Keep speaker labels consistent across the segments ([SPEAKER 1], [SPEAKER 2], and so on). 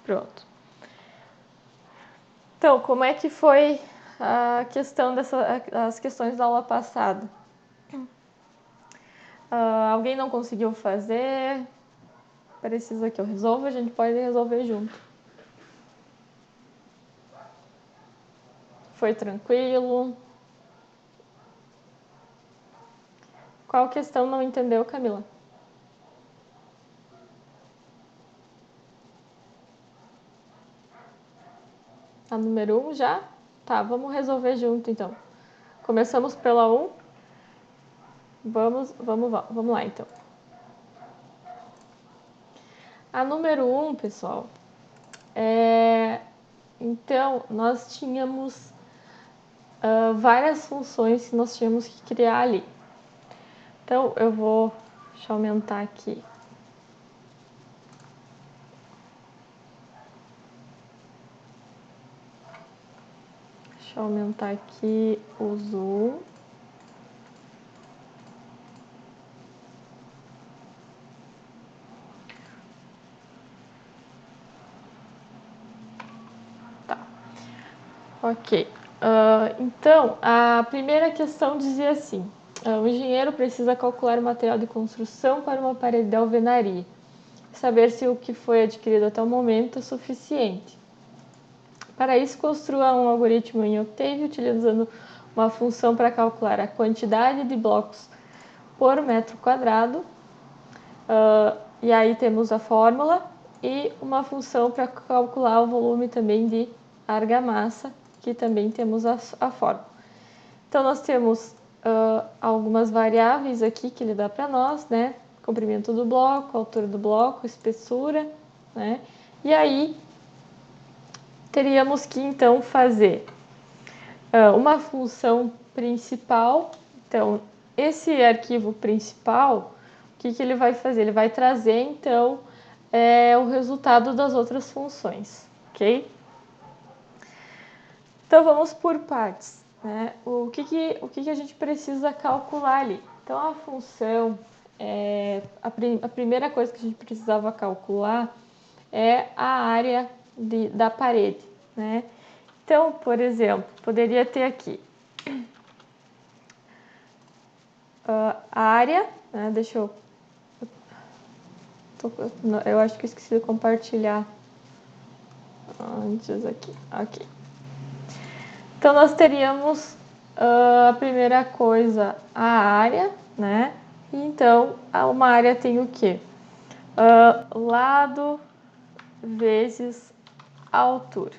[SPEAKER 1] Pronto. Então, como é que foi a questão as questões da aula passada? Alguém não conseguiu fazer? Precisa que eu resolva? A gente pode resolver junto. Foi tranquilo? Qual questão não entendeu, Camila? A número 1 já? Tá, vamos resolver junto então. Começamos pela 1. Vamos lá então. A número 1, pessoal, então nós tínhamos várias funções que nós tínhamos que criar ali. Então eu vou, deixa eu aumentar aqui. Deixa eu aumentar aqui o zoom. Tá. Ok. Então, a primeira questão dizia assim: o engenheiro precisa calcular o material de construção para uma parede de alvenaria, saber se o que foi adquirido até o momento é suficiente. Para isso, construa um algoritmo em Octave utilizando uma função para calcular a quantidade de blocos por metro quadrado. E aí temos a fórmula e uma função para calcular o volume também de argamassa, que também temos a fórmula. Então, nós temos algumas variáveis aqui que ele dá para nós, né? Comprimento do bloco, altura do bloco, espessura, né? E aí, teríamos que, então, fazer uma função principal. Então, esse arquivo principal, o que ele vai fazer? Ele vai trazer, então, o resultado das outras funções, ok? Então, vamos por partes. Né? O que a gente precisa calcular ali? Então, a função, a primeira coisa que a gente precisava calcular é a área da parede, né? Então, por exemplo, poderia ter aqui a área, né? Deixa eu... Eu acho que eu esqueci de compartilhar antes aqui. Ok. Então, nós teríamos a primeira coisa, a área, né? Então, uma área tem o quê? Lado vezes altura.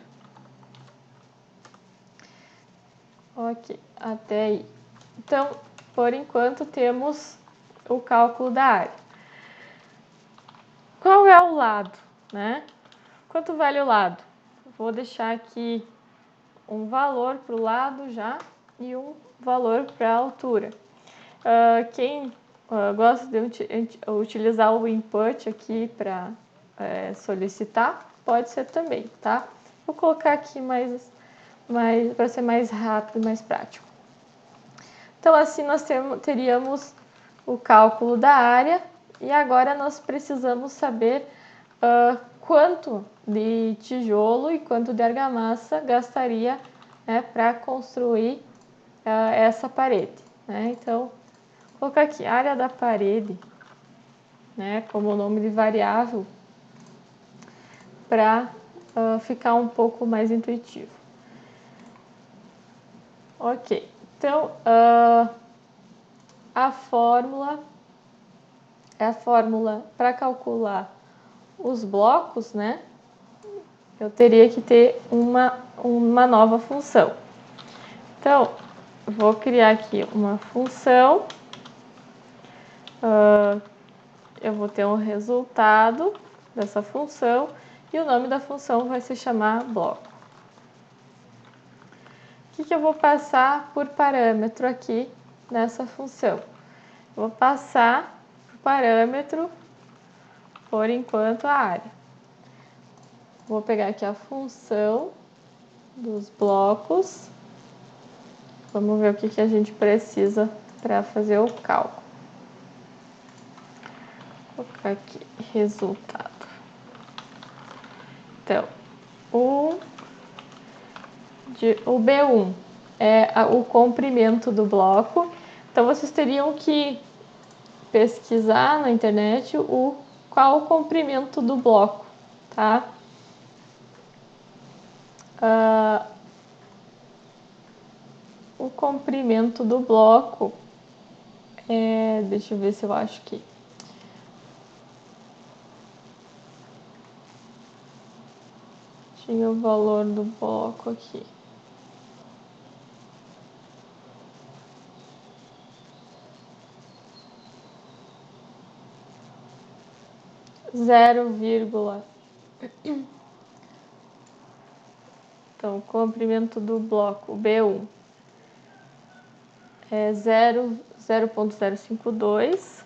[SPEAKER 1] Ok, até aí. Então, por enquanto, temos o cálculo da área. Qual é o lado, né? Quanto vale o lado? Vou deixar aqui um valor para o lado já e um valor para a altura. Quem gosta de utilizar o input aqui para solicitar, pode ser também, tá? Vou colocar aqui mais para ser mais rápido e mais prático. Então, assim, nós teríamos o cálculo da área e agora nós precisamos saber quanto de tijolo e quanto de argamassa gastaria, né, para construir essa parede, né? Então, vou colocar aqui área da parede, né, como nome de variável, para ficar um pouco mais intuitivo. Ok, então a fórmula é a fórmula para calcular os blocos, né? Eu teria que ter uma nova função. Então, vou criar aqui uma função. Eu vou ter um resultado dessa função e o nome da função vai se chamar bloco. O que eu vou passar por parâmetro aqui nessa função? Vou passar por parâmetro, por enquanto, a área. Vou pegar aqui a função dos blocos. Vamos ver o que a gente precisa para fazer o cálculo. Vou colocar aqui resultado. Então, o B1 é o comprimento do bloco. Então, vocês teriam que pesquisar na internet qual o comprimento do bloco, tá? O comprimento do bloco deixa eu ver se eu acho que tinha o valor do bloco aqui. Então, o comprimento do bloco B1 é 0,052.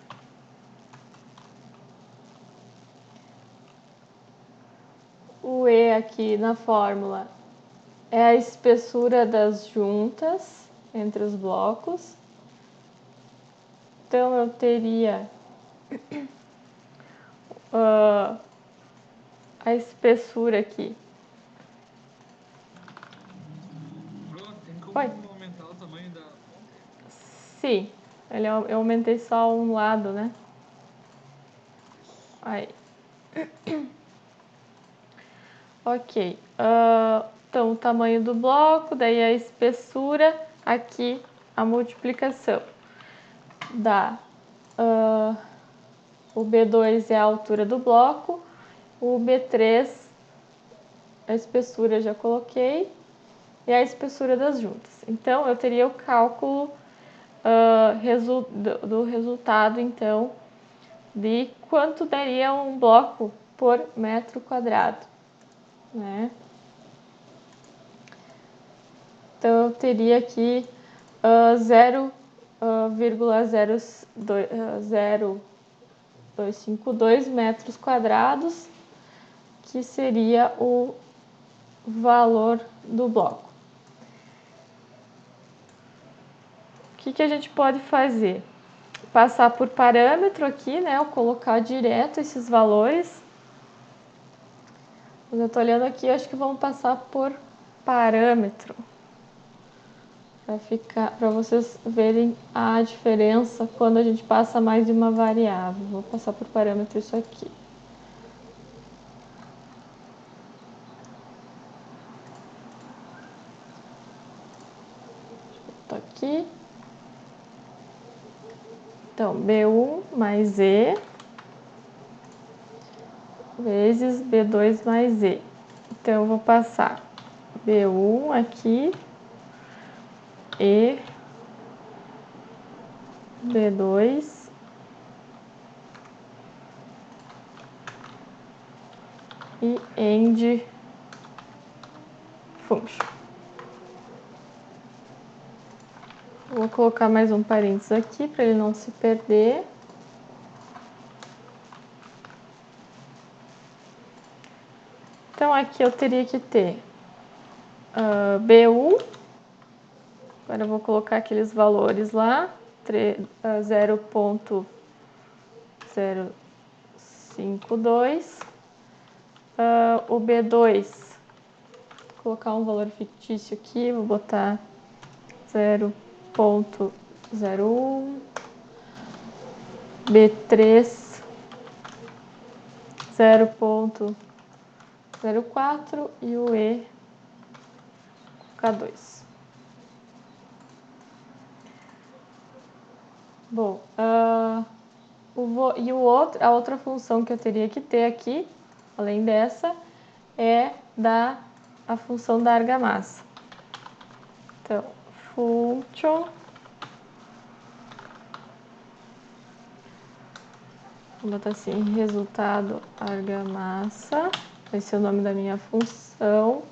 [SPEAKER 1] O E aqui na fórmula é a espessura das juntas entre os blocos. Então, eu teria a espessura aqui.
[SPEAKER 2] Tem como aumentar o tamanho da fonte?
[SPEAKER 1] Sim, eu aumentei só um lado, né? Aí. Ok. Então, o tamanho do bloco, daí a espessura, aqui a multiplicação. O B2 é a altura do bloco, o B3, a espessura eu já coloquei, e a espessura das juntas. Então, eu teria o cálculo do resultado, então, de quanto daria um bloco por metro quadrado, né? Então, eu teria aqui 0,0252 metros quadrados, que seria o valor do bloco. O que a gente pode fazer? Passar por parâmetro aqui, né? Ou colocar direto esses valores. Quando eu estou olhando aqui, eu acho que vamos passar por parâmetro. Para vocês verem a diferença quando a gente passa mais de uma variável. Vou passar por parâmetro isso aqui. Estou aqui. Então, B1 mais E vezes B2 mais E. Então, eu vou passar B1 aqui e B2 e end function. Vou colocar mais um parênteses aqui para ele não se perder. Então, aqui eu teria que ter B1. Agora eu vou colocar aqueles valores lá. 0,052. O B2, vou colocar um valor fictício aqui, vou botar 0,01. B3, 0,04 e o E, K2. Bom, a outra função que eu teria que ter aqui, além dessa, é a função da argamassa. Então, function, vou botar assim, resultado argamassa, esse é o nome da minha função,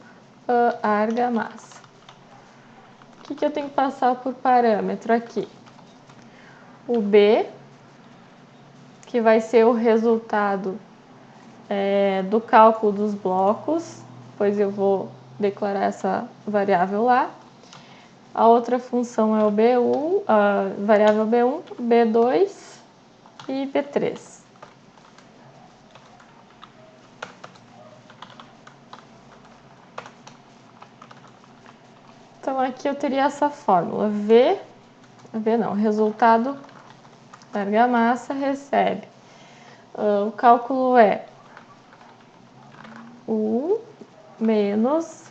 [SPEAKER 1] argamassa. O que eu tenho que passar por parâmetro aqui? O B, que vai ser o resultado do cálculo dos blocos, pois eu vou declarar essa variável lá. A outra função é o B1, a variável B1, B2 e B3. Então, aqui eu teria essa fórmula. V não, resultado da argamassa recebe. O cálculo é U menos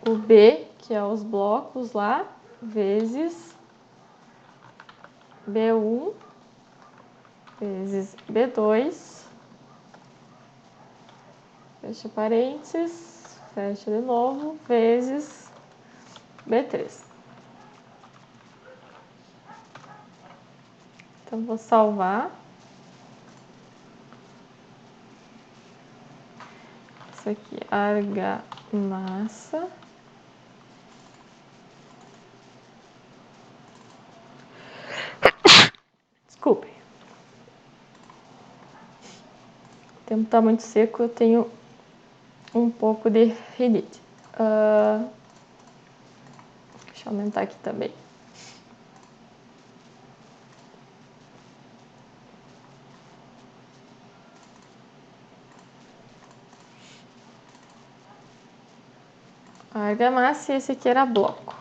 [SPEAKER 1] o B, que é os blocos lá, vezes B1 vezes B2, fecha parênteses, fecha de novo, vezes B3. Então, vou salvar. Isso aqui, argamassa. Desculpe. O tempo está muito seco, eu tenho um pouco de rinite. Deixa eu aumentar aqui também. Argamassa e esse aqui era bloco.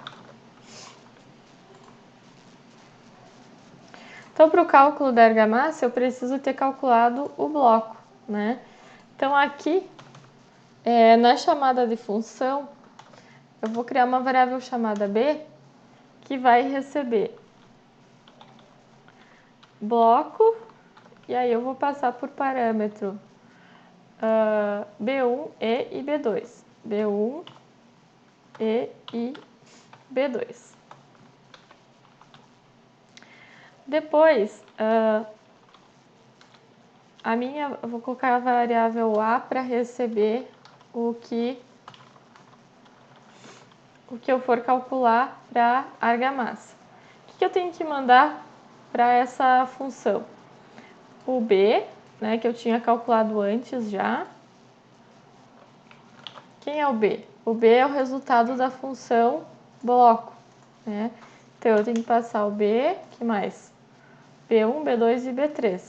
[SPEAKER 1] Então, para o cálculo da argamassa, eu preciso ter calculado o bloco, né? Então, aqui, na chamada de função, eu vou criar uma variável chamada B, que vai receber bloco, e aí eu vou passar por parâmetro B1, E e B2. B1, E B2. Depois, eu vou colocar a variável A para receber o que eu for calcular para a argamassa. O que eu tenho que mandar para essa função? O B, né, que eu tinha calculado antes já. Quem é o B? O B é o resultado da função bloco, né? Então, eu tenho que passar o B, que mais? B1, B2 e B3.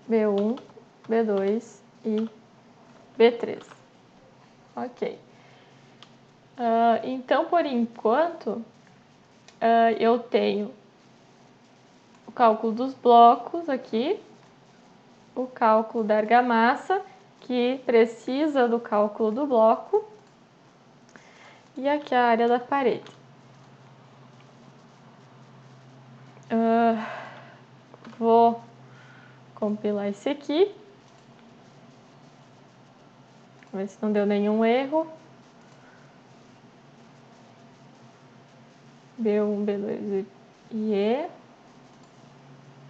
[SPEAKER 1] B1, B2 e B3. Ok. Então, por enquanto, eu tenho o cálculo dos blocos aqui, o cálculo da argamassa, que precisa do cálculo do bloco, e aqui a área da parede. Vou compilar esse aqui, ver se não deu nenhum erro. B1, B2 e E.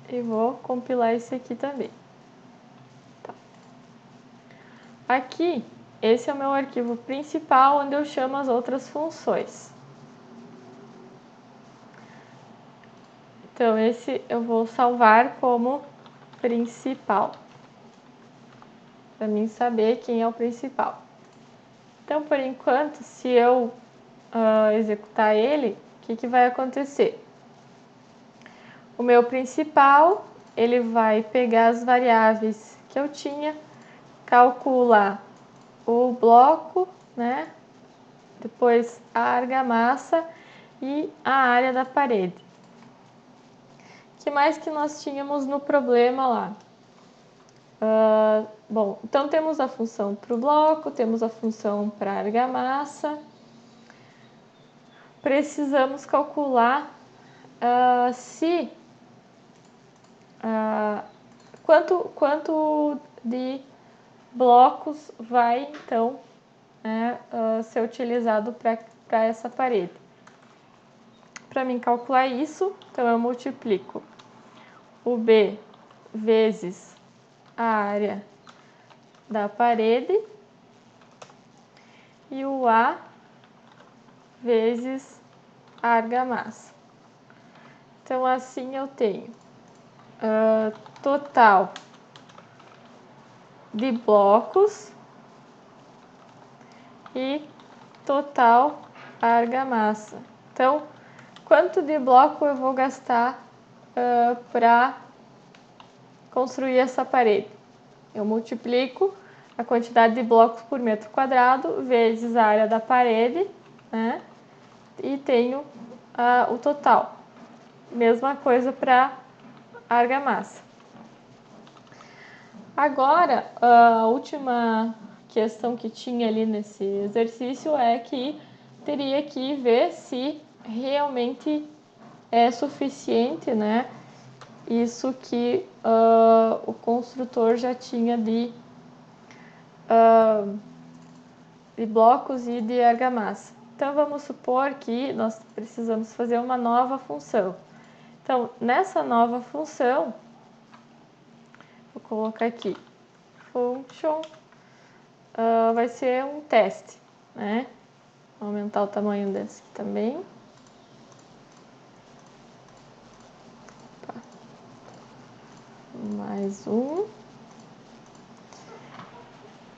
[SPEAKER 1] E vou compilar esse aqui também. Tá. Aqui, esse é o meu arquivo principal, onde eu chamo as outras funções. Então, esse eu vou salvar como principal, para mim saber quem é o principal. Então, por enquanto, se eu executar ele, o que vai acontecer? O meu principal, ele vai pegar as variáveis que eu tinha, calcular o bloco, né? Depois a argamassa e a área da parede. O que mais que nós tínhamos no problema lá? Bom, então temos a função para o bloco, temos a função para a argamassa. Precisamos calcular quanto de blocos vai, então, ser utilizado para essa parede. Para mim calcular isso, então eu multiplico o B vezes a área da parede e o A vezes a argamassa. Então, assim eu tenho total de blocos e total argamassa. Então, quanto de bloco eu vou gastar para construir essa parede? Eu multiplico a quantidade de blocos por metro quadrado vezes a área da parede, né? E tenho o total. Mesma coisa para a argamassa. Agora, a última questão que tinha ali nesse exercício é que teria que ver se realmente é suficiente, né? Isso que o construtor já tinha de blocos e de argamassa. Então, vamos supor que nós precisamos fazer uma nova função. Então, nessa nova função, vou colocar aqui, function, vai ser um teste, né? Vou aumentar o tamanho desse aqui também. Tá. Mais um.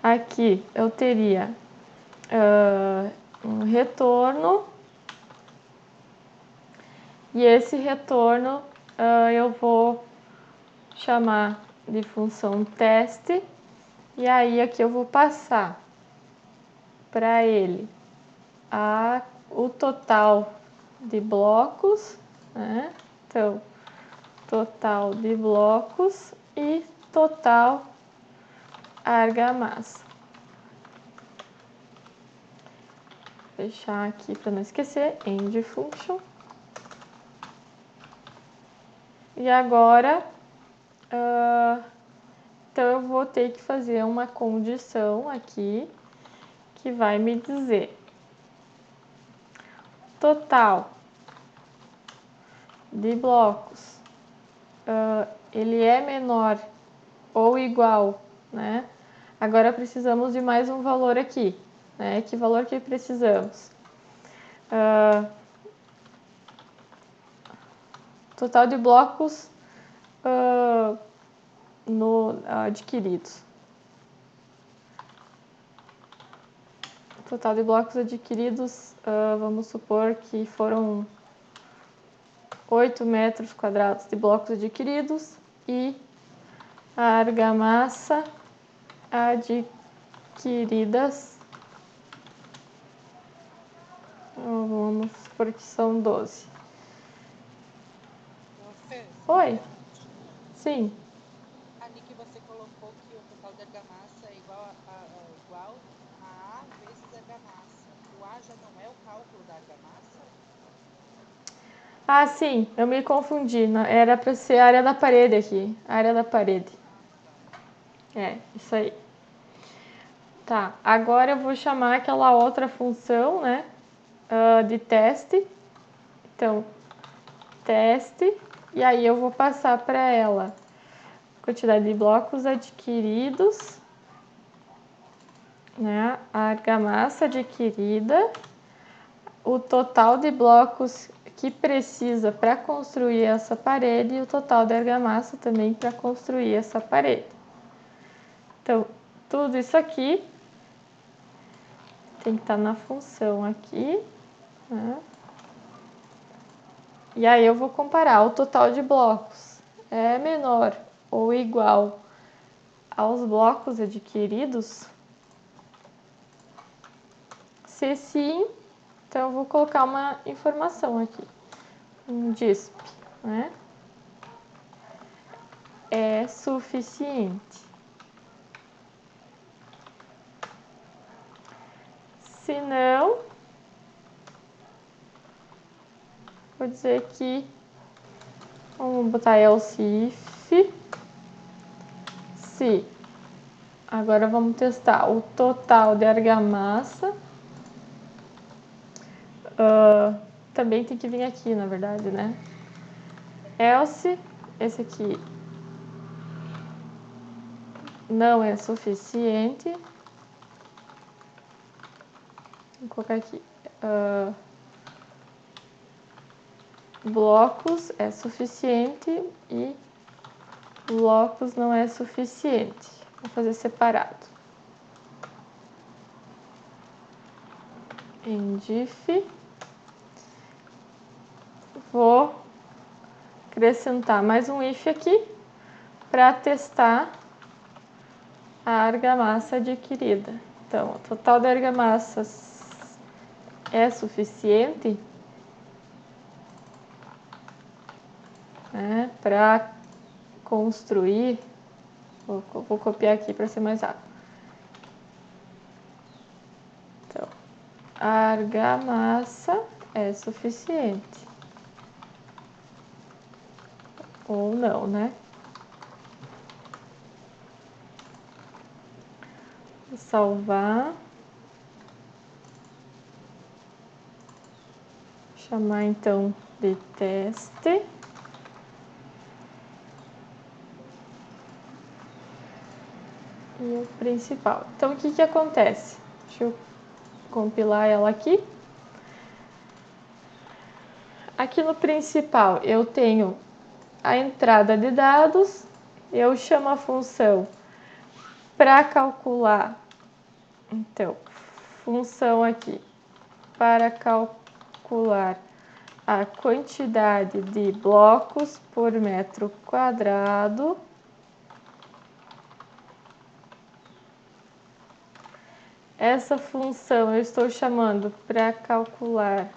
[SPEAKER 1] Aqui eu teria um retorno, e esse retorno eu vou chamar de função teste, e aí aqui eu vou passar para ele o total de blocos, né? Então, total de blocos e total argamassa. Vou fechar aqui para não esquecer, end function. E agora, então eu vou ter que fazer uma condição aqui que vai me dizer total de blocos, ele é menor ou igual, né? Agora precisamos de mais um valor aqui, né? Que valor que precisamos? Total de blocos adquiridos. Total de blocos adquiridos, vamos supor que foram 8 metros quadrados de blocos adquiridos e a argamassa adquiridas, vamos supor que são 12. Oi? Sim.
[SPEAKER 3] Ali que você colocou que o total de argamassa é igual a A vezes argamassa. O A já não é o cálculo da argamassa?
[SPEAKER 1] Ah, sim, eu me confundi. Era para ser a área da parede aqui. A área da parede. É, isso aí. Tá, agora eu vou chamar aquela outra função, né? De teste. Então, teste. E aí eu vou passar para ela quantidade de blocos adquiridos, né? A argamassa adquirida, o total de blocos que precisa para construir essa parede e o total de argamassa também para construir essa parede. Então, tudo isso aqui tem que estar na função aqui, né? E aí eu vou comparar o total de blocos é menor ou igual aos blocos adquiridos. Se sim, então eu vou colocar uma informação aqui, um disp, né? É suficiente. Se não, vou dizer que vamos botar else if. Se agora vamos testar o total de argamassa. Também tem que vir aqui, na verdade, né? Else, esse aqui não é suficiente. Vou colocar aqui. Blocos é suficiente e blocos não é suficiente. Vou fazer separado. End if. Vou acrescentar mais um if aqui para testar a argamassa adquirida. Então, o total de argamassas é suficiente, né, para construir. Vou copiar aqui para ser mais rápido. Então, a argamassa é suficiente. Ou não, né? Vou salvar. Chamar então de teste. E o principal. Então, o que que acontece? Deixa eu compilar ela aqui. Aqui no principal, eu tenho a entrada de dados. Eu chamo a função para calcular. Então, função aqui para calcular a quantidade de blocos por metro quadrado. Essa função eu estou chamando para calcular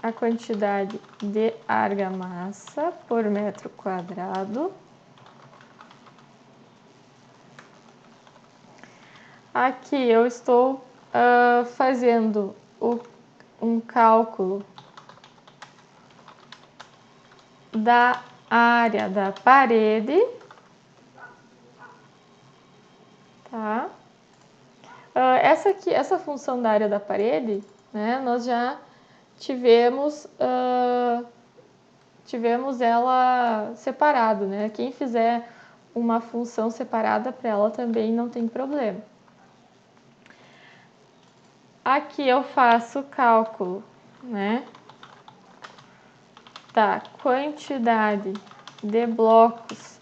[SPEAKER 1] a quantidade de argamassa por metro quadrado. Aqui eu estou fazendo um cálculo da área da parede, tá? Essa função da área da parede, né, nós já tivemos ela separado, né? Quem fizer uma função separada para ela também não tem problema. Aqui eu faço o cálculo, né, da quantidade de blocos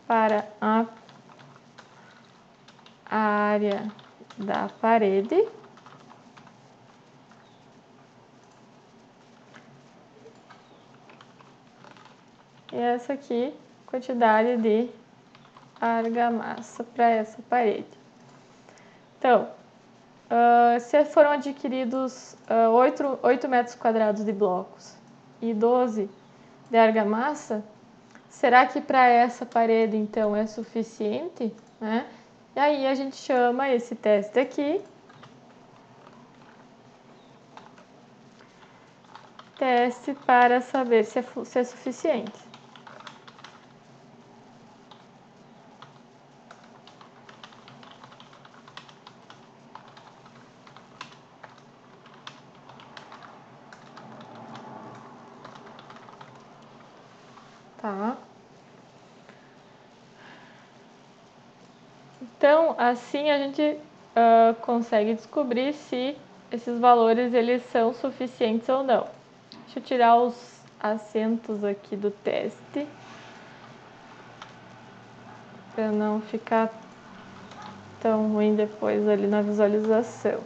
[SPEAKER 1] para a área da parede. E essa aqui, quantidade de argamassa para essa parede. Então, se foram adquiridos 8 metros quadrados de blocos e 12 de argamassa, será que para essa parede, então, é suficiente, né? E aí a gente chama esse teste aqui, teste para saber se é suficiente. Tá? Então, assim a gente consegue descobrir se esses valores eles são suficientes ou não. Deixa eu tirar os acentos aqui do teste, para não ficar tão ruim depois ali na visualização.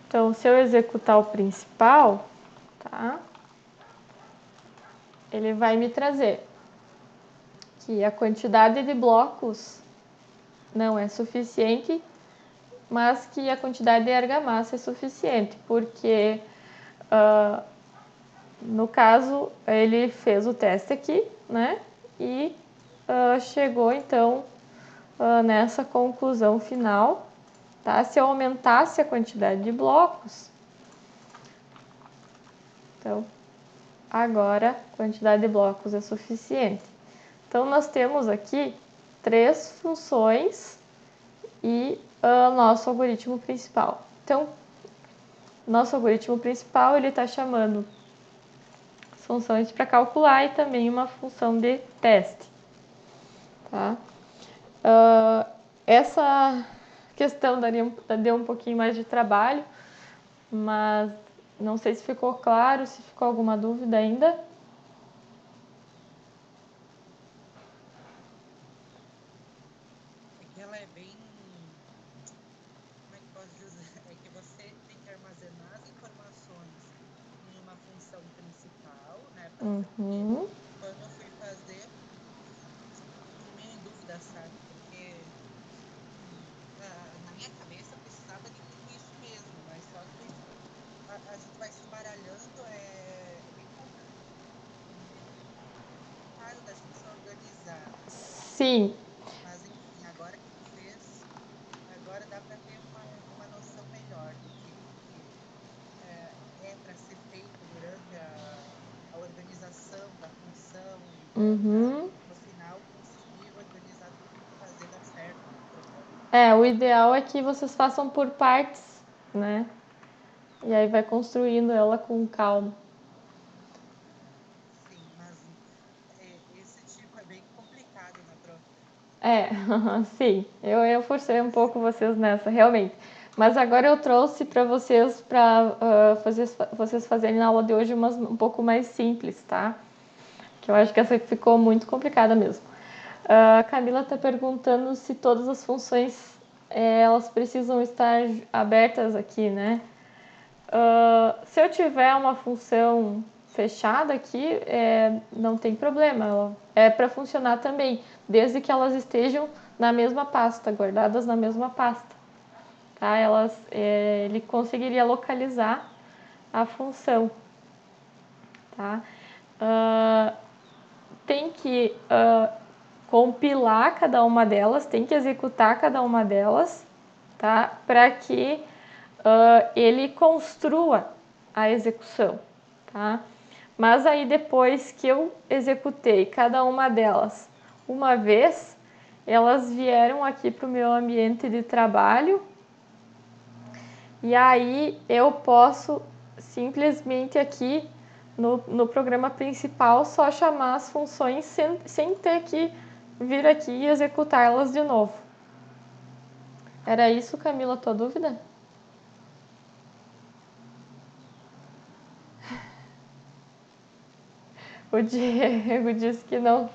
[SPEAKER 1] Então, se eu executar o principal, tá? Ele vai me trazer que a quantidade de blocos não é suficiente, mas que a quantidade de argamassa é suficiente, porque no caso ele fez o teste aqui, né? E chegou então nessa conclusão final, tá? Se eu aumentasse a quantidade de blocos, então agora a quantidade de blocos é suficiente. Então nós temos aqui 3 funções e nosso algoritmo principal. Então, nosso algoritmo principal ele está chamando funções para calcular e também uma função de teste. Tá? Essa questão deu um pouquinho mais de trabalho, mas não sei se ficou claro, se ficou alguma dúvida ainda.
[SPEAKER 3] É que ela é bem... Como é que posso dizer? É que você tem que armazenar as informações em uma função principal, né, para
[SPEAKER 1] Uhum.
[SPEAKER 3] quando eu fui fazer, fiquei meio em dúvida, sabe? Porque na minha cabeça precisava de tudo isso mesmo, mas só que a gente vai se embaralhando, é bem complicado da gente se organizar.
[SPEAKER 1] Sim,
[SPEAKER 3] Mas enfim, agora que tu fez, agora dá para ter uma noção melhor do que é para ser feito durante a organização da função e para
[SPEAKER 1] uhum.
[SPEAKER 3] no final conseguir organizar tudo e fazer dar certo no programa.
[SPEAKER 1] O ideal é que vocês façam por partes, né? E aí vai construindo ela com calma.
[SPEAKER 3] Sim, mas esse tipo é bem complicado, né, prof?
[SPEAKER 1] Sim, eu forcei um pouco vocês nessa, realmente. Mas agora eu trouxe para vocês, vocês fazerem na aula de hoje umas um pouco mais simples, tá? Que eu acho que essa ficou muito complicada mesmo. A Camila está perguntando se todas as funções elas precisam estar abertas aqui, né? Se eu tiver uma função fechada aqui, não tem problema, ela é para funcionar também, desde que elas estejam na mesma pasta, guardadas na mesma pasta. Tá? Ele conseguiria localizar a função. Tá? Tem que compilar cada uma delas, tem que executar cada uma delas, tá? Para que ele construa a execução, tá? Mas aí depois que eu executei cada uma delas uma vez, elas vieram aqui para o meu ambiente de trabalho e aí eu posso simplesmente aqui no programa principal só chamar as funções sem ter que vir aqui e executá-las de novo. Era isso, Camila, tua dúvida? O Diego disse que não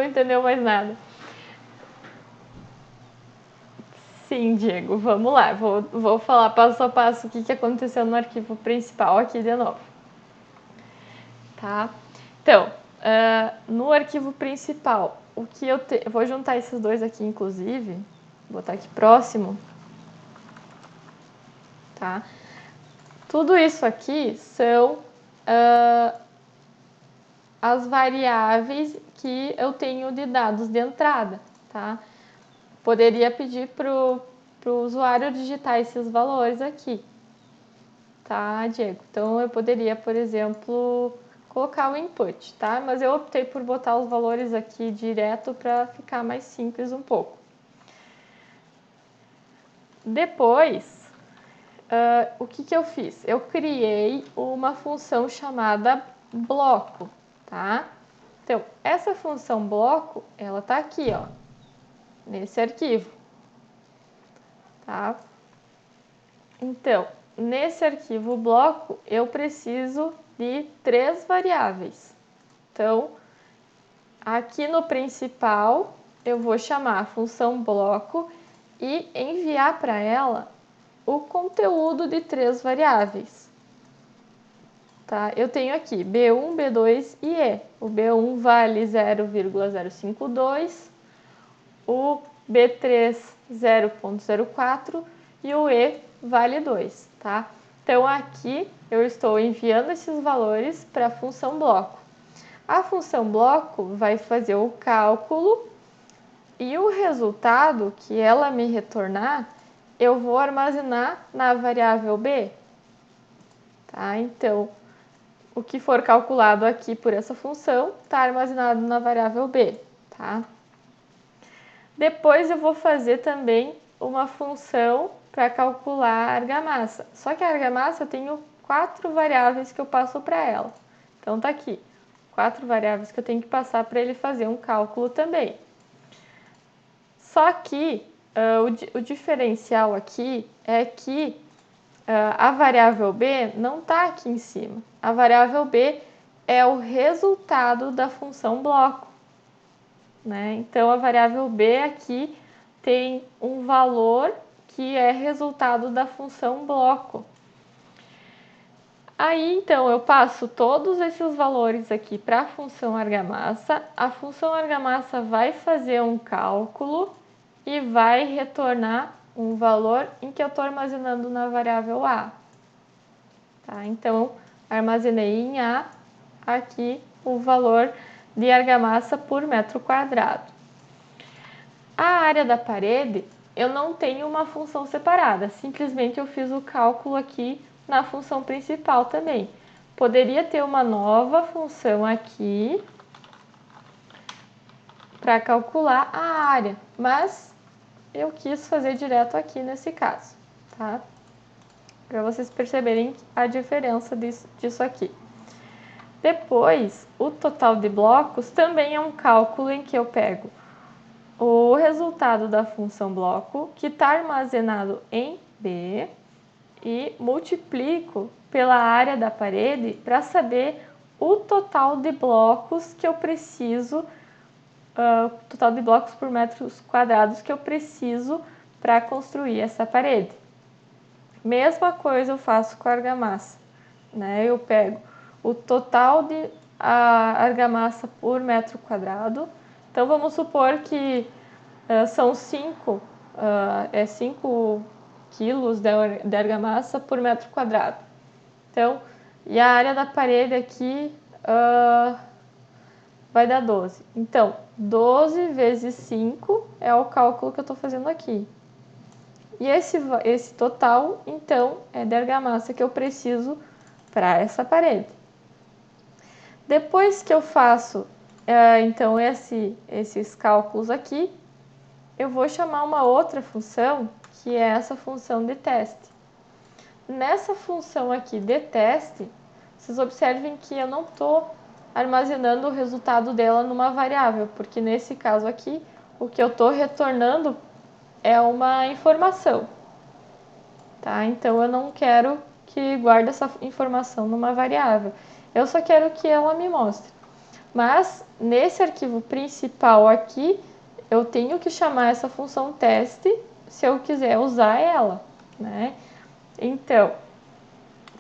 [SPEAKER 1] entendeu mais nada. Sim, Diego, vamos lá. Vou falar passo a passo o que aconteceu no arquivo principal aqui de novo. Tá? Então, no arquivo principal, o que eu vou juntar esses dois aqui, inclusive, vou botar aqui próximo. Tá? Tudo isso aqui são as variáveis que eu tenho de dados de entrada, tá? Poderia pedir para o usuário digitar esses valores aqui, tá, Diego? Então, eu poderia, por exemplo, colocar o input, tá? Mas eu optei por botar os valores aqui direto para ficar mais simples um pouco. Depois, o que eu fiz? Eu criei uma função chamada bloco, tá? Então, essa função bloco, ela tá aqui, ó, nesse arquivo, tá? Então, nesse arquivo bloco, eu preciso de 3 variáveis. Então, aqui no principal, eu vou chamar a função bloco e enviar para ela o conteúdo de 3 variáveis. Tá? Eu tenho aqui B1, B2 e E. O B1 vale 0,052, o B3 0,04 e o E vale 2. Tá? Então, aqui eu estou enviando esses valores para a função bloco. A função bloco vai fazer o cálculo e o resultado que ela me retornar, eu vou armazenar na variável B. Tá? Então, o que for calculado aqui por essa função está armazenado na variável B. Tá? Depois eu vou fazer também uma função para calcular a argamassa. Só que a argamassa eu tenho 4 variáveis que eu passo para ela. Então tá aqui, 4 variáveis que eu tenho que passar para ele fazer um cálculo também. Só que o diferencial aqui é que a variável B não está aqui em cima. A variável B é o resultado da função bloco. Né? Então, a variável B aqui tem um valor que é resultado da função bloco. Aí, então, eu passo todos esses valores aqui para a função argamassa. A função argamassa vai fazer um cálculo e vai retornar um valor em que eu estou armazenando na variável A. Tá? Então, armazenei em A aqui o valor de argamassa por metro quadrado. A área da parede, eu não tenho uma função separada, simplesmente eu fiz o cálculo aqui na função principal também. Poderia ter uma nova função aqui para calcular a área, mas eu quis fazer direto aqui nesse caso, tá? Para vocês perceberem a diferença disso aqui. Depois, o total de blocos também é um cálculo em que eu pego o resultado da função bloco, que está armazenado em B, e multiplico pela área da parede para saber o total de blocos que eu preciso, total de blocos por metros quadrados que eu preciso para construir essa parede. Mesma coisa eu faço com a argamassa, né? Eu pego o total de argamassa por metro quadrado. Então, vamos supor que são 5 quilos de argamassa por metro quadrado. Então, e a área da parede aqui vai dar 12. Então, 12 vezes 5 é o cálculo que eu estou fazendo aqui. E esse total, então, é de argamassa que eu preciso para essa parede. Depois que eu faço, então, esses cálculos aqui, eu vou chamar uma outra função, que é essa função de teste. Nessa função aqui de teste, vocês observem que eu não estou armazenando o resultado dela numa variável, porque nesse caso aqui, o que eu estou retornando é uma informação. Tá? Então, eu não quero que guarde essa informação numa variável. Eu só quero que ela me mostre. Mas, nesse arquivo principal aqui, eu tenho que chamar essa função teste se eu quiser usar ela, né? Então,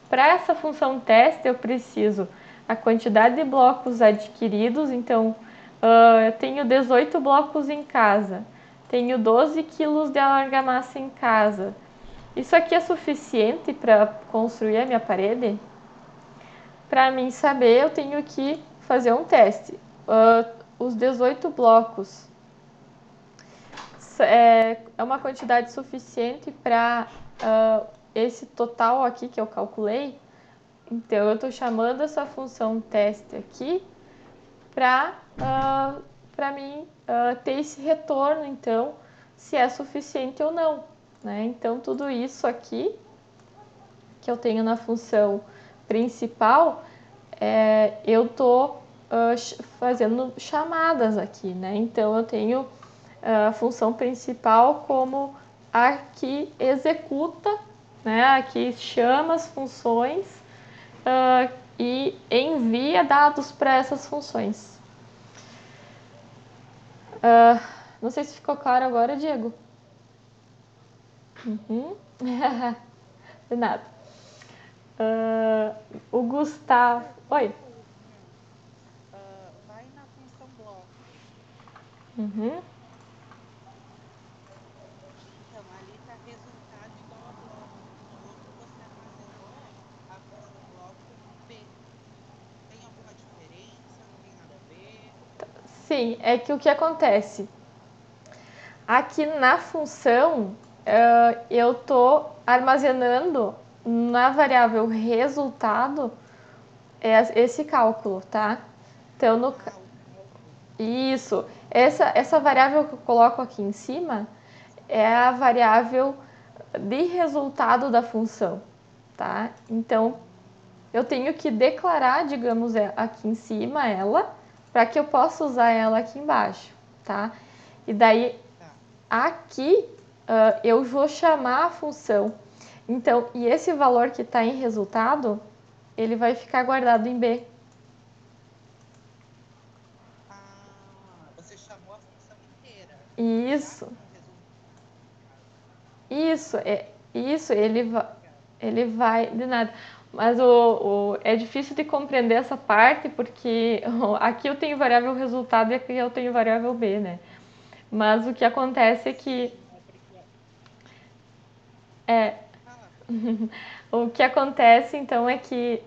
[SPEAKER 1] para essa função teste, eu preciso a quantidade de blocos adquiridos. Então, eu tenho 18 blocos em casa, tenho 12 quilos de argamassa em casa. Isso aqui é suficiente para construir a minha parede? Para mim saber, eu tenho que fazer um teste. Os 18 blocos é uma quantidade suficiente para esse total aqui que eu calculei. Então, eu estou chamando essa função teste aqui para mim ter esse retorno, então, se é suficiente ou não. Né? Então, tudo isso aqui que eu tenho na função principal, eu estou fazendo chamadas aqui, né? Então, eu tenho a função principal como a que executa, né? A que chama as funções e envia dados para essas funções. Não sei se ficou claro agora, Diego. Uhum. De nada. O Gustavo. Oi.
[SPEAKER 3] Vai na função bloco.
[SPEAKER 1] Uhum.
[SPEAKER 3] Então, ali está resultado igual a bloco. No outro você armazenou a função bloco B. Tem alguma diferença? Não tem nada a ver?
[SPEAKER 1] Sim, é que o que acontece? Aqui na função, eu estou armazenando na variável resultado esse cálculo, tá? Então,
[SPEAKER 3] O cálculo.
[SPEAKER 1] isso. Essa variável que eu coloco aqui em cima é a variável de resultado da função, tá? Então, eu tenho que declarar, digamos, aqui em cima ela, para que eu possa usar ela aqui embaixo, tá? E daí, aqui, eu vou chamar a função. Então, e esse valor que está em resultado, ele vai ficar guardado em B.
[SPEAKER 3] Você chamou a função inteira.
[SPEAKER 1] Isso. Isso, ele vai, de nada. Mas é difícil de compreender essa parte, porque aqui eu tenho variável resultado e aqui eu tenho variável b, né? Mas o que acontece é que...
[SPEAKER 3] Fala.
[SPEAKER 1] O que acontece, então, é que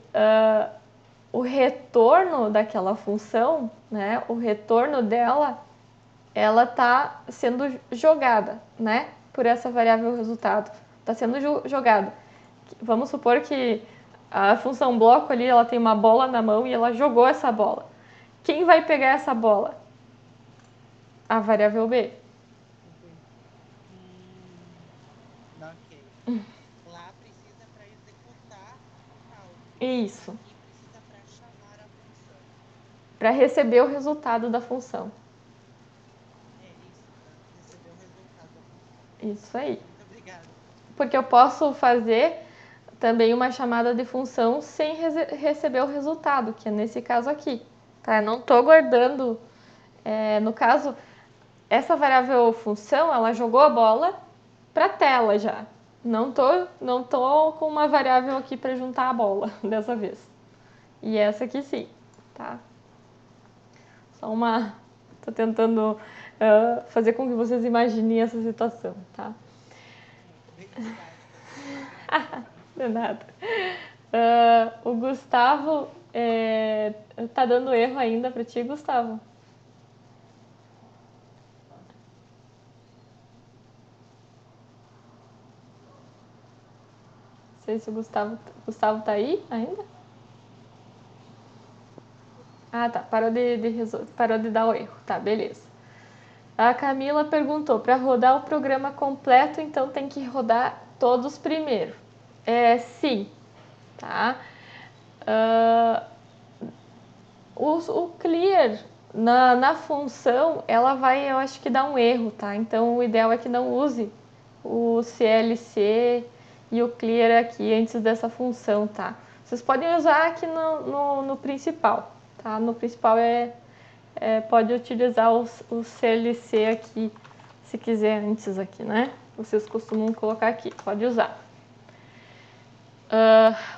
[SPEAKER 1] o retorno daquela função, né? O retorno dela, ela está sendo jogada, né? Por essa variável resultado. Está sendo jogada. Vamos supor que a função bloco ali, ela tem uma bola na mão e ela jogou essa bola. Quem vai pegar essa bola? A variável b.
[SPEAKER 3] Ok. Lá precisa para executar algo.
[SPEAKER 1] Isso.
[SPEAKER 3] Aqui precisa para chamar a função.
[SPEAKER 1] Para receber o resultado da função.
[SPEAKER 3] É isso, para receber o resultado da função.
[SPEAKER 1] Isso aí.
[SPEAKER 3] Muito obrigada.
[SPEAKER 1] Porque eu posso fazer também uma chamada de função sem receber o resultado, que é nesse caso aqui. Tá? Eu não estou guardando... no caso, essa variável função, ela jogou a bola para a tela já. Não tô com uma variável aqui para juntar a bola dessa vez. E essa aqui sim, tá? Só uma... Tô tentando fazer com que vocês imaginem essa situação, tá?
[SPEAKER 3] Bem didática.
[SPEAKER 1] De nada. O Gustavo... tá dando erro ainda para ti, Gustavo? Não sei se o Gustavo tá aí ainda. Ah, tá. Parou de dar o erro. Tá, beleza. A Camila perguntou, para rodar o programa completo, então tem que rodar todos primeiro. Sim. Tá? O clear na função, ela vai, eu acho que dá um erro, tá? Então o ideal é que não use o CLC e o clear aqui antes dessa função, tá? Vocês podem usar aqui no principal, tá? No principal pode utilizar o CLC aqui, se quiser antes aqui, né? Vocês costumam colocar aqui, pode usar.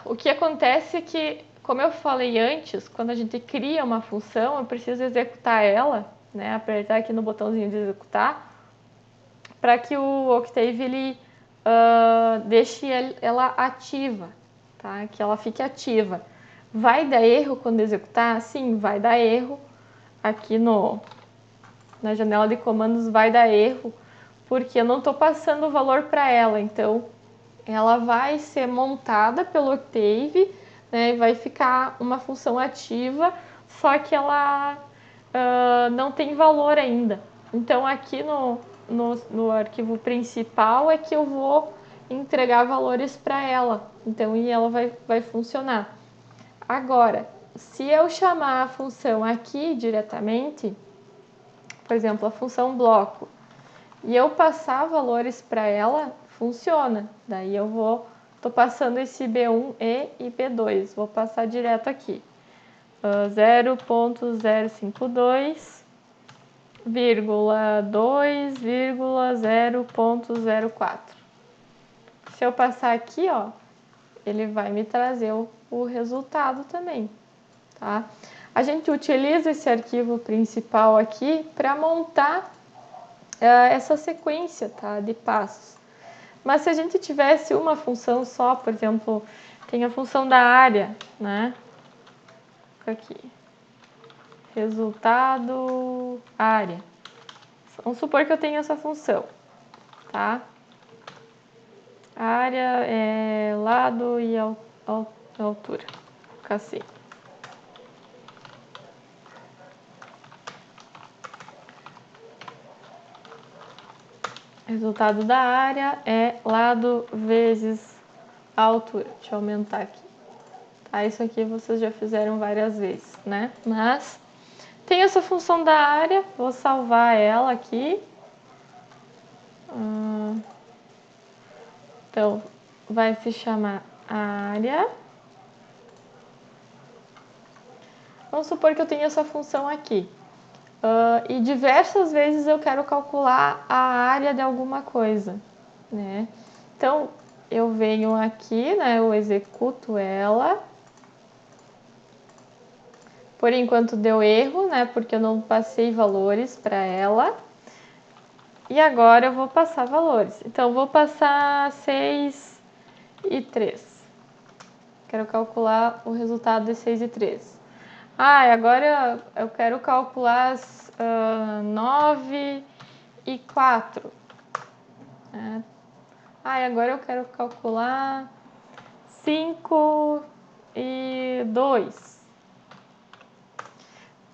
[SPEAKER 1] O que acontece é que, como eu falei antes, quando a gente cria uma função, eu preciso executar ela, né? Apertar aqui no botãozinho de executar, para que o Octave ele deixe ela ativa, tá? Que ela fique ativa. Vai dar erro quando executar? Sim, vai dar erro. Aqui na janela de comandos vai dar erro, porque eu não estou passando o valor para ela. Então, ela vai ser montada pelo Octave, né? E vai ficar uma função ativa, só que ela não tem valor ainda. Então, aqui no arquivo principal é que eu vou entregar valores para ela. Então, e ela vai funcionar. Agora, se eu chamar a função aqui diretamente, por exemplo, a função bloco, e eu passar valores para ela, funciona. Daí eu tô passando esse B1 e B2, vou passar direto aqui. 0.052, 2,0.04. Se eu passar aqui, ó, ele vai me trazer o resultado também, tá? A gente utiliza esse arquivo principal aqui para montar essa sequência, tá, de passos. Mas se a gente tivesse uma função só, por exemplo, tem a função da área, né? Aqui. Resultado área. Vamos supor que eu tenho essa função, tá? Área é lado e altura. Fica assim. Resultado da área é lado vezes a altura. Deixa eu aumentar aqui. Tá, isso aqui vocês já fizeram várias vezes, né? Mas tem essa função da área, vou salvar ela aqui. Então, vai se chamar área. Vamos supor que eu tenho essa função aqui. E diversas vezes eu quero calcular a área de alguma coisa, né? Então, eu venho aqui, né? Eu executo ela. Por enquanto deu erro, né? Porque eu não passei valores para ela. E agora eu vou passar valores. Então, eu vou passar 6 e 3. Quero calcular o resultado de 6 e 3. Ah, e agora eu quero calcular 9 e 4. Ah, e agora eu quero calcular 5 e 2.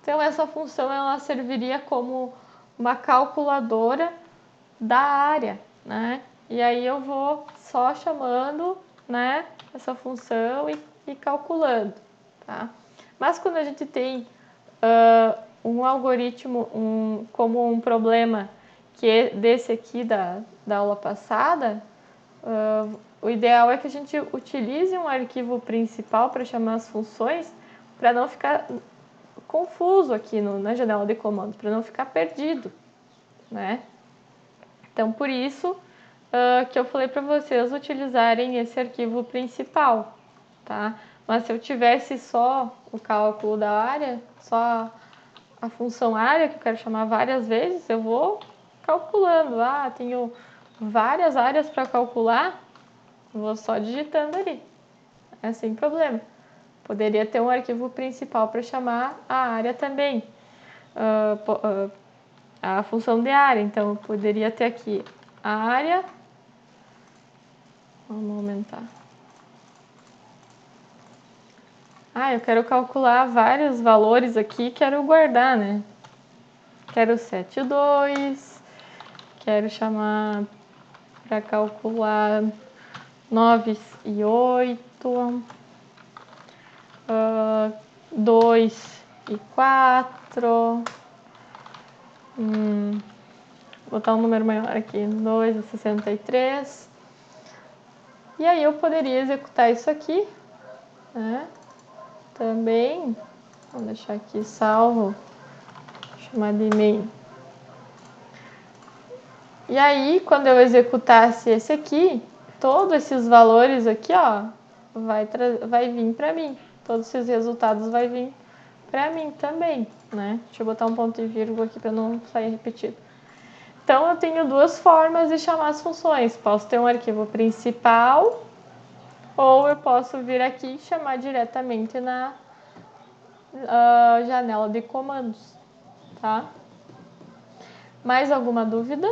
[SPEAKER 1] Então, essa função ela serviria como uma calculadora da área, né? E aí eu vou só chamando, né, essa função e calculando, tá? Mas quando a gente tem um algoritmo, como um problema que é desse aqui da aula passada, o ideal é que a gente utilize um arquivo principal para chamar as funções, para não ficar confuso aqui na janela de comandos, para não ficar perdido, né? Então, por isso que eu falei para vocês utilizarem esse arquivo principal, tá? Mas se eu tivesse só o cálculo da área, só a função área, que eu quero chamar várias vezes, eu vou calculando. Ah, tenho várias áreas para calcular, vou só digitando ali, é sem problema. Poderia ter um arquivo principal para chamar a área também, a função de área. Então, eu poderia ter aqui a área. Vamos aumentar. Ah, eu quero calcular vários valores aqui, quero guardar, né? Quero 7 e 2, quero chamar para calcular 9 e 8, 2 e 4, vou botar um número maior aqui, 2 e 63. E aí eu poderia executar isso aqui, né? Também, vou deixar aqui salvo, chamar de main. E aí, quando eu executasse esse aqui, todos esses valores aqui, ó, vai vir para mim. Todos esses resultados vai vir para mim também, né? Deixa eu botar um ponto e vírgula aqui para não sair repetido. Então, eu tenho duas formas de chamar as funções. Posso ter um arquivo principal, ou eu posso vir aqui e chamar diretamente na janela de comandos, tá? Mais alguma dúvida?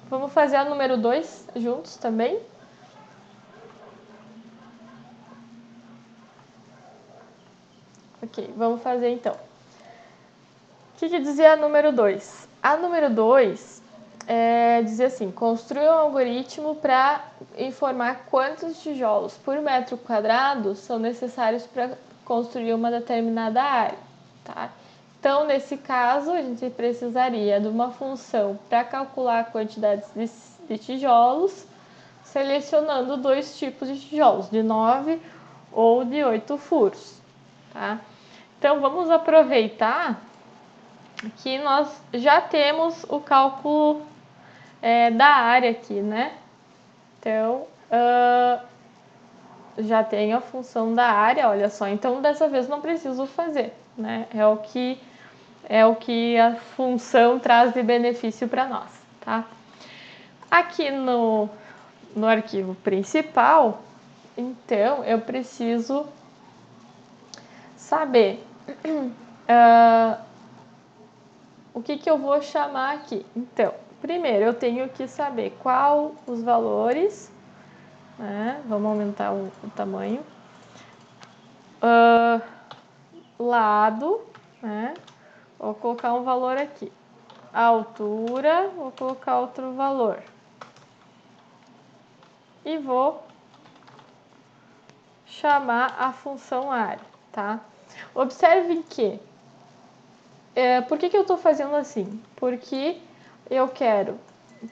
[SPEAKER 1] Vamos fazer a número 2 juntos também? Ok, vamos fazer então. O que dizia a número 2? A número 2 dizia assim: construa um algoritmo para informar quantos tijolos por metro quadrado são necessários para construir uma determinada área, tá? Então, nesse caso, a gente precisaria de uma função para calcular a quantidade de tijolos, selecionando dois tipos de tijolos, de 9 ou de 8 furos, tá? Então, vamos aproveitar que nós já temos o cálculo da área aqui, né? Então, já tenho a função da área, olha só. Então, dessa vez não preciso fazer, né? É o que a função traz de benefício para nós, tá? Aqui no arquivo principal, então, eu preciso saber o que eu vou chamar aqui. Então, primeiro eu tenho que saber qual os valores, né? Vamos aumentar o tamanho. Lado, né? Vou colocar um valor aqui. A altura, vou colocar outro valor. E vou chamar a função área, tá? Observe que, por que eu estou fazendo assim? Porque eu quero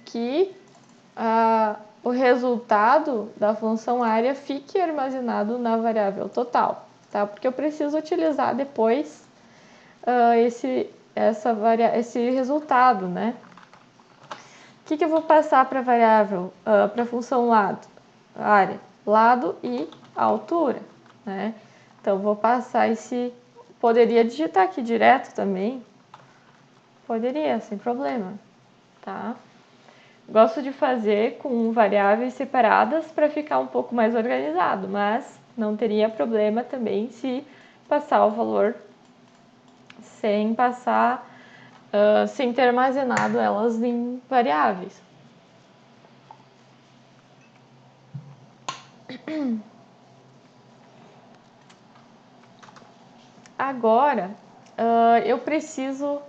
[SPEAKER 1] que o resultado da função área fique armazenado na variável total, tá? Porque eu preciso utilizar depois esse resultado, né? O que eu vou passar para a variável, para a função lado? Área, lado e altura, né? Então, vou passar Poderia digitar aqui direto também. Poderia, sem problema, tá? Gosto de fazer com variáveis separadas para ficar um pouco mais organizado, mas não teria problema também se passar o valor sem sem ter armazenado elas em variáveis. Agora, eu preciso,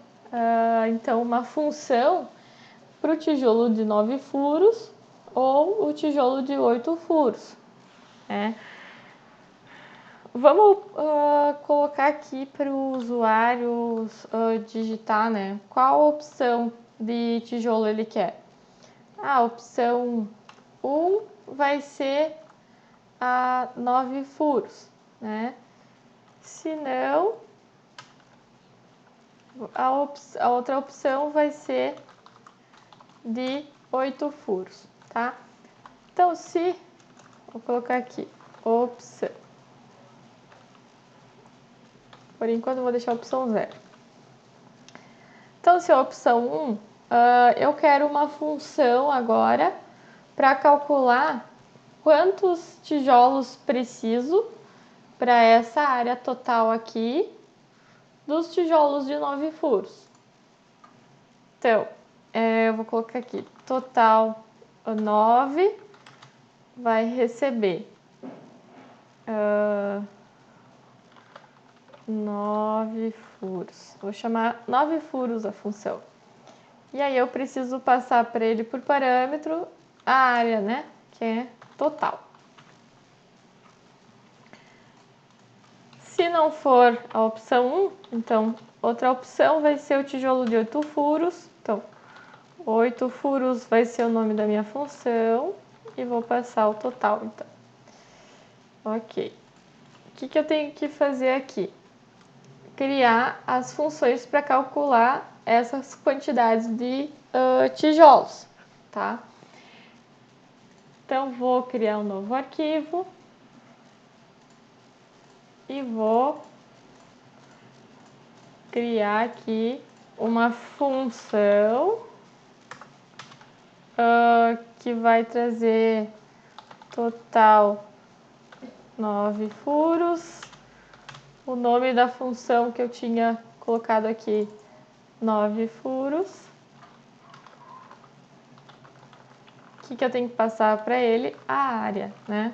[SPEAKER 1] então, uma função para o tijolo de 9 furos ou o tijolo de 8 furos, né? Vamos colocar aqui para o usuário digitar, né? Qual opção de tijolo ele quer? A opção 1 vai ser a 9 furos, né? Se não, a outra opção vai ser de 8 furos, tá? Então, vou colocar aqui, opção. Por enquanto, eu vou deixar a opção 0. Então, se é a opção 1, eu quero uma função agora para calcular quantos tijolos preciso para essa área total aqui dos tijolos de 9 furos. Então, eu vou colocar aqui, total 9 vai receber 9 furos. Vou chamar 9 furos a função. E aí eu preciso passar para ele por parâmetro a área, né? Que é total. Se não for a opção 1, então outra opção vai ser o tijolo de 8 furos. Então, 8 furos vai ser o nome da minha função e vou passar o total, então. Ok. O que eu tenho que fazer aqui? Criar as funções para calcular essas quantidades de tijolos, tá? Então, vou criar um novo arquivo e vou criar aqui uma função que vai trazer total 9 furos. O nome da função que eu tinha colocado aqui, 9 furos. O que eu tenho que passar para ele? A área, né?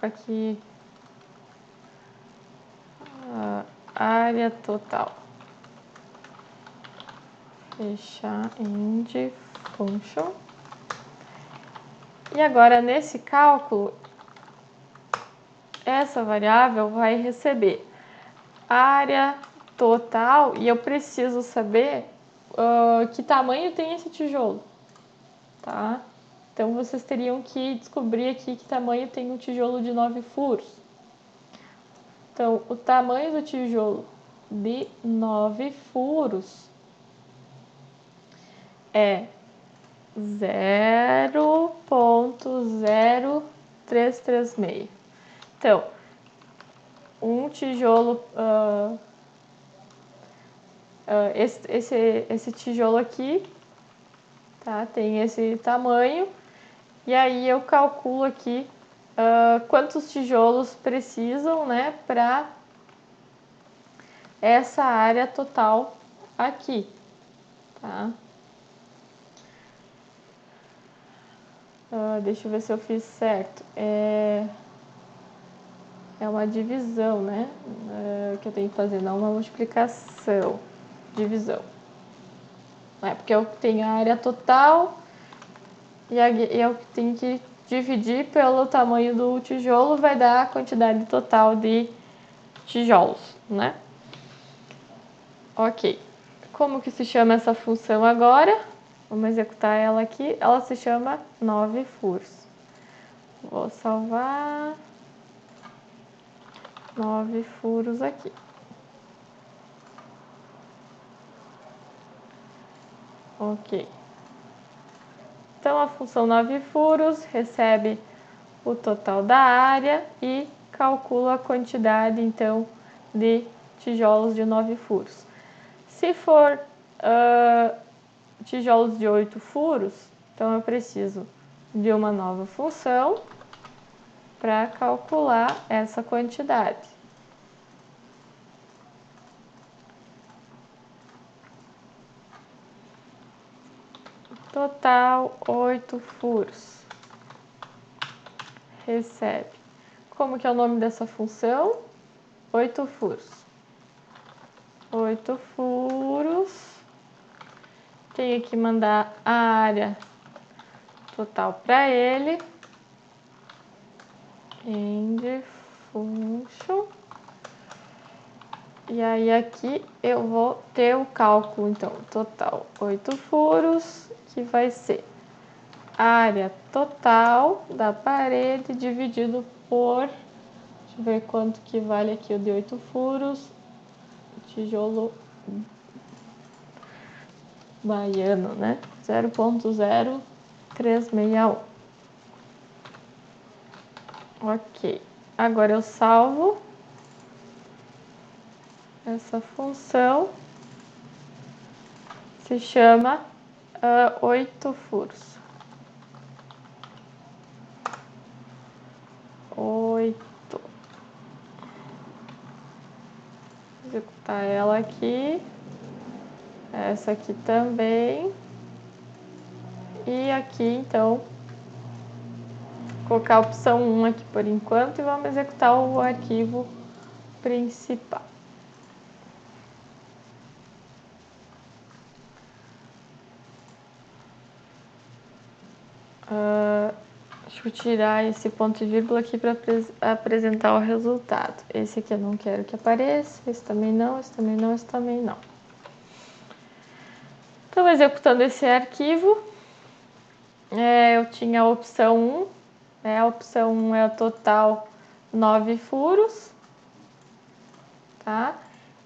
[SPEAKER 1] Aqui, área total. Fechar end function. E agora, nesse cálculo, essa variável vai receber área total e eu preciso saber que tamanho tem esse tijolo, tá? Então, vocês teriam que descobrir aqui que tamanho tem um tijolo de 9 furos. Então, o tamanho do tijolo de 9 furos é 0,0336. Então, um tijolo, esse tijolo aqui, tá? Tem esse tamanho. E aí eu calculo aqui quantos tijolos precisam, né, para essa área total aqui, tá? Deixa eu ver se eu fiz certo. É uma divisão, né? Que eu tenho que fazer, não uma multiplicação. Divisão. Porque eu tenho a área total e eu tenho que dividir pelo tamanho do tijolo, vai dar a quantidade total de tijolos, né? Ok. Como que se chama essa função agora? Vamos executar ela aqui. Ela se chama 9 furos. Vou salvar 9 furos aqui. Ok. Então, a função 9 furos recebe o total da área e calcula a quantidade, então, de tijolos de 9 furos. Se for tijolos de 8 furos, então eu preciso de uma nova função para calcular essa quantidade. Total 8 furos. Recebe. Como que é o nome dessa função? 8 furos. 8 furos. Tenho que mandar a área total para ele. End function. E aí aqui eu vou ter o cálculo, então, total 8 furos, que vai ser área total da parede dividido por, deixa eu ver quanto que vale aqui o de 8 furos, tijolo baiano, né? 0.0361. Ok, agora eu salvo essa função, se chama 8 furos. 8. Executar ela aqui. Essa aqui também. E aqui, então, colocar a opção 1 aqui por enquanto e vamos executar o arquivo principal. Deixa eu tirar esse ponto e vírgula aqui para apresentar o resultado. Esse aqui eu não quero que apareça, esse também não, esse também não, esse também não. Então, executando esse arquivo, eu tinha a opção 1, a opção 1 é o total 9 furos, tá?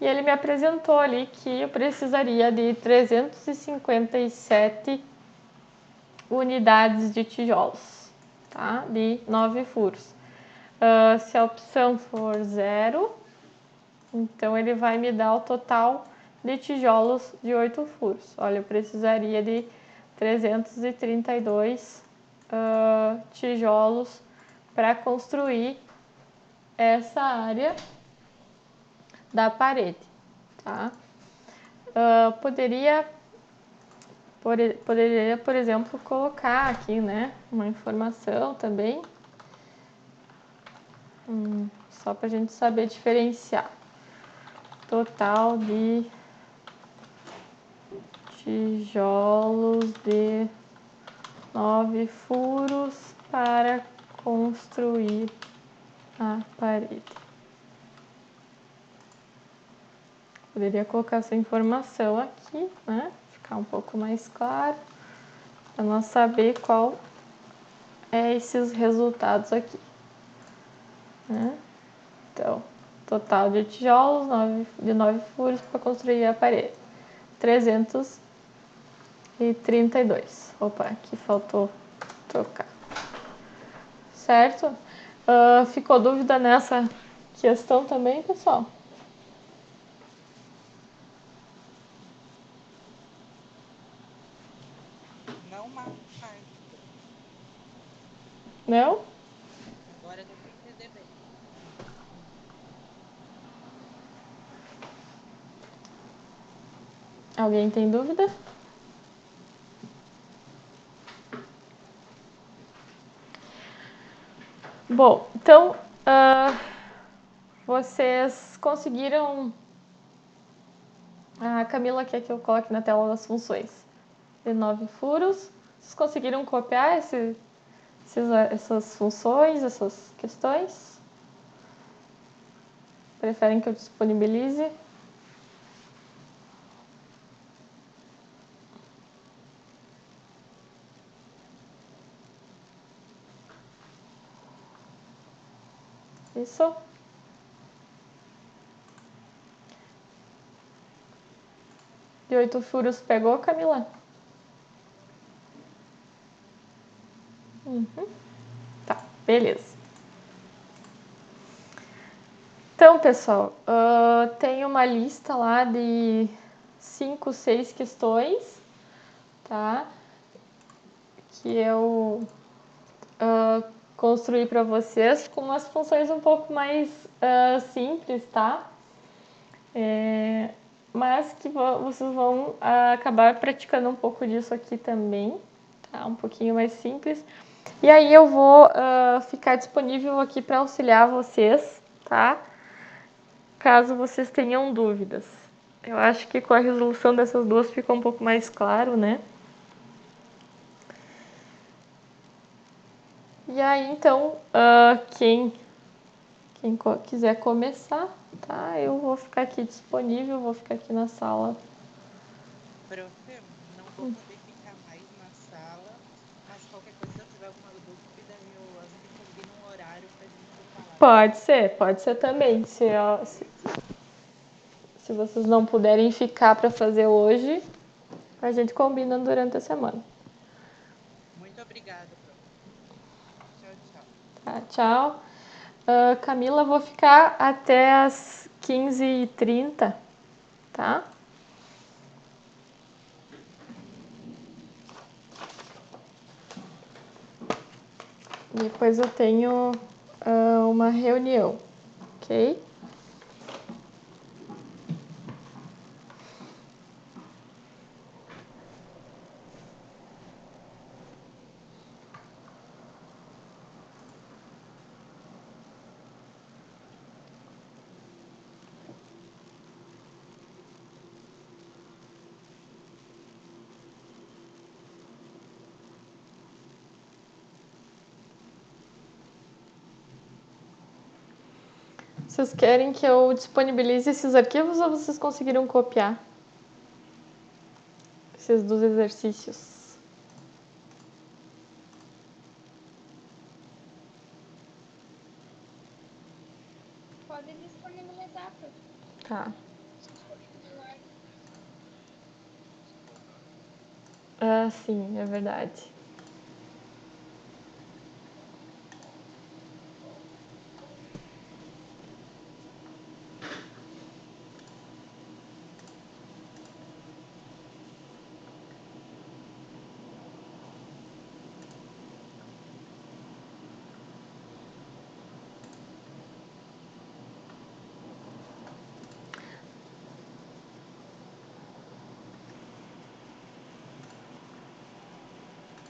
[SPEAKER 1] E ele me apresentou ali que eu precisaria de 357 unidades de tijolos, tá? De 9 furos. Se a opção for 0, então ele vai me dar o total de tijolos de 8 furos. Olha, eu precisaria de 332 tijolos para construir essa área da parede, tá? Poderia, por exemplo, colocar aqui, né, uma informação também, só para a gente saber diferenciar. Total de tijolos de 9 furos para construir a parede. Poderia colocar essa informação aqui, né? Ficar um pouco mais claro, para nós saber qual é esses resultados aqui, né? Então, total de tijolos de 9 furos para construir a parede. 332. Opa, aqui faltou trocar. Certo? Ficou dúvida nessa questão também, pessoal?
[SPEAKER 3] Não mais.
[SPEAKER 1] Não?
[SPEAKER 3] Agora deu para entender bem.
[SPEAKER 1] Alguém tem dúvida? Bom, então, vocês conseguiram... A Camila quer que eu coloque na tela as funções de 9 furos. Vocês conseguiram copiar essas funções, essas questões? Preferem que eu disponibilize? Isso? De 8 furos pegou, Camila? Tá, beleza. Então, pessoal, tem uma lista lá de 5, 6 questões, tá? Que eu construir para vocês com umas funções um pouco mais simples, tá? Mas que vocês vão acabar praticando um pouco disso aqui também, tá? Um pouquinho mais simples. E aí eu vou ficar disponível aqui para auxiliar vocês, tá? Caso vocês tenham dúvidas. Eu acho que com a resolução dessas duas fica um pouco mais claro, né? E aí, então, quem quiser começar, tá? Eu vou ficar aqui disponível, vou ficar aqui na sala.
[SPEAKER 3] Prof, não vou poder ficar mais na sala, mas qualquer coisa, se eu tiver alguma dúvida, a gente combina um horário pra gente falar.
[SPEAKER 1] Pode ser também. Se vocês não puderem ficar para fazer hoje, a gente combina durante a semana.
[SPEAKER 3] Muito obrigada, prof. Tchau, tchau.
[SPEAKER 1] Tá, tchau. Camila, vou ficar até as 15h30, tá? Depois eu tenho uma reunião, ok? Vocês querem que eu disponibilize esses arquivos ou vocês conseguiram copiar? Esses dos exercícios.
[SPEAKER 4] Pode disponibilizar, prof.
[SPEAKER 1] Tá. Sim, é verdade.